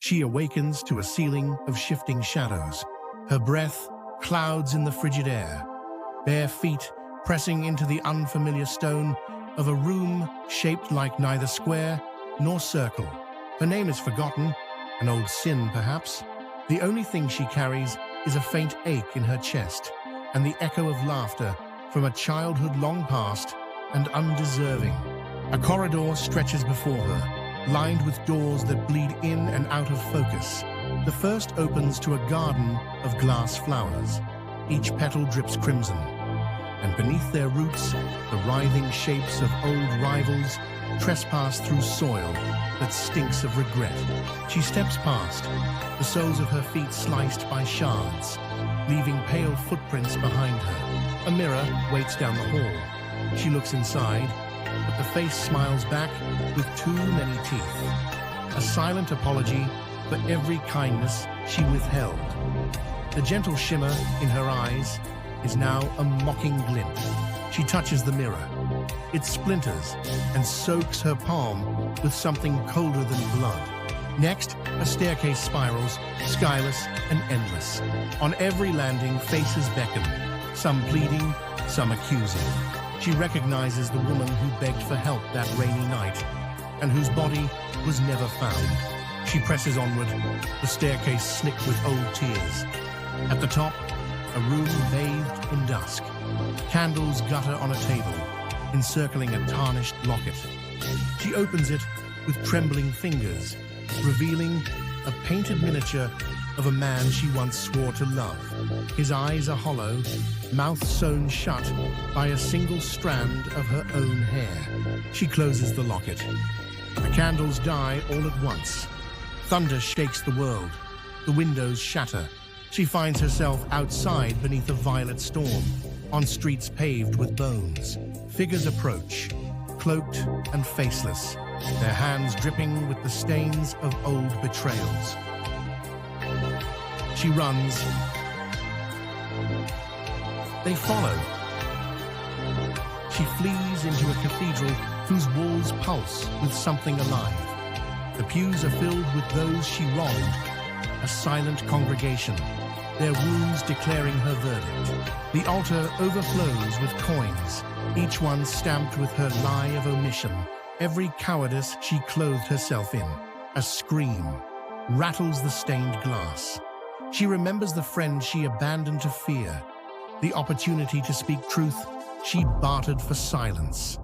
She awakens to a ceiling of shifting shadows. Her breath clouds in the frigid air, bare feet pressing into the unfamiliar stone of a room shaped like neither square nor circle. Her name is forgotten, an old sin perhaps. The only thing she carries is a faint ache in her chest and the echo of laughter from a childhood long past and undeserving. A corridor stretches before her, lined with doors that bleed in and out of focus. The first opens to a garden of glass flowers. Each petal drips crimson, and beneath their roots, the writhing shapes of old rivals trespass through soil that stinks of regret. She steps past, the soles of her feet sliced by shards, leaving pale footprints behind her. A mirror waits down the hall. She looks inside, but the face smiles back with too many teeth. A silent apology for every kindness she withheld. The gentle shimmer in her eyes is now a mocking glint. She touches the mirror. It splinters and soaks her palm with something colder than blood. Next, a staircase spirals, skyless and endless. On every landing, faces beckon, some pleading, some accusing. She recognizes the woman who begged for help that rainy night and whose body was never found. She presses onward, the staircase slick with old tears. At the top, a room bathed in dusk. Candles gutter on a table, encircling a tarnished locket. She opens it with trembling fingers, revealing a painted miniature of a man she once swore to love. His eyes are hollow, mouth sewn shut by a single strand of her own hair. She closes the locket. The candles die all at once. Thunder shakes the world. The windows shatter. She finds herself outside beneath a violet storm, on streets paved with bones. Figures approach, cloaked and faceless, their hands dripping with the stains of old betrayals. She runs. They follow. She flees into a cathedral whose walls pulse with something alive. The pews are filled with those she wronged, a silent congregation, their wounds declaring her verdict. The altar overflows with coins, each one stamped with her lie of omission, every cowardice she clothed herself in. A scream rattles the stained glass. She remembers the friend she abandoned to fear, the opportunity to speak truth she bartered for silence.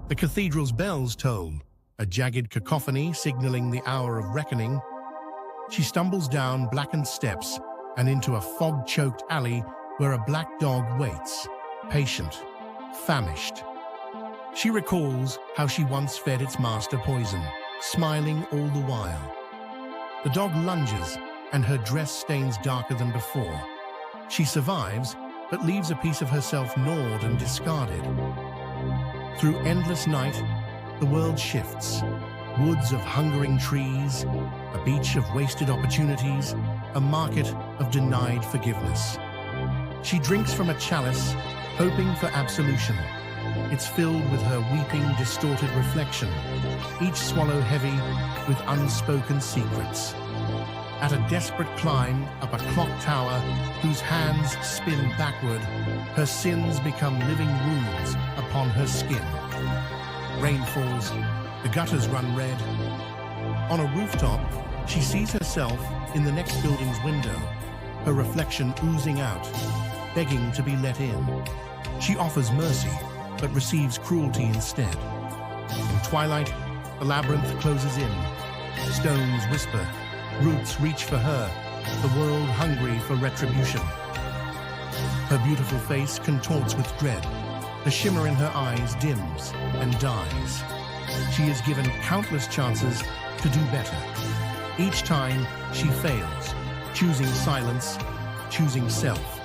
The cathedral's bells toll, a jagged cacophony signaling the hour of reckoning. She stumbles down blackened steps and into a fog-choked alley where a black dog waits, patient, famished. She recalls how she once fed its master poison, smiling all the while. The dog lunges, and her dress stains darker than before. She survives, but leaves a piece of herself gnawed and discarded. Through endless night, the world shifts. Woods of hungering trees, a beach of wasted opportunities, a market of denied forgiveness. She drinks from a chalice, hoping for absolution. It's filled with her weeping, distorted reflection, each swallow heavy with unspoken secrets. At a desperate climb up a clock tower whose hands spin backward, her sins become living wounds upon her skin. Rain falls, the gutters run red. On a rooftop, she sees herself in the next building's window, her reflection oozing out, begging to be let in. She offers mercy, but receives cruelty instead. In twilight, the labyrinth closes in. Stones whisper, roots reach for her, the world hungry for retribution. Her beautiful face contorts with dread. The shimmer in her eyes dims and dies. She is given countless chances to do better. Each time, she fails, choosing silence, choosing self.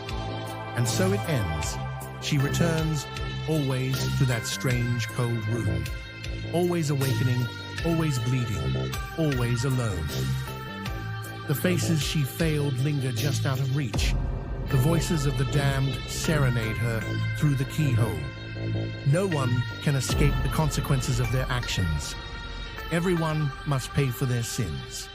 And so it ends. She returns, always to that strange, cold room. Always awakening, always bleeding, always alone. The faces she failed linger just out of reach. The voices of the damned serenade her through the keyhole. No one can escape the consequences of their actions. Everyone must pay for their sins.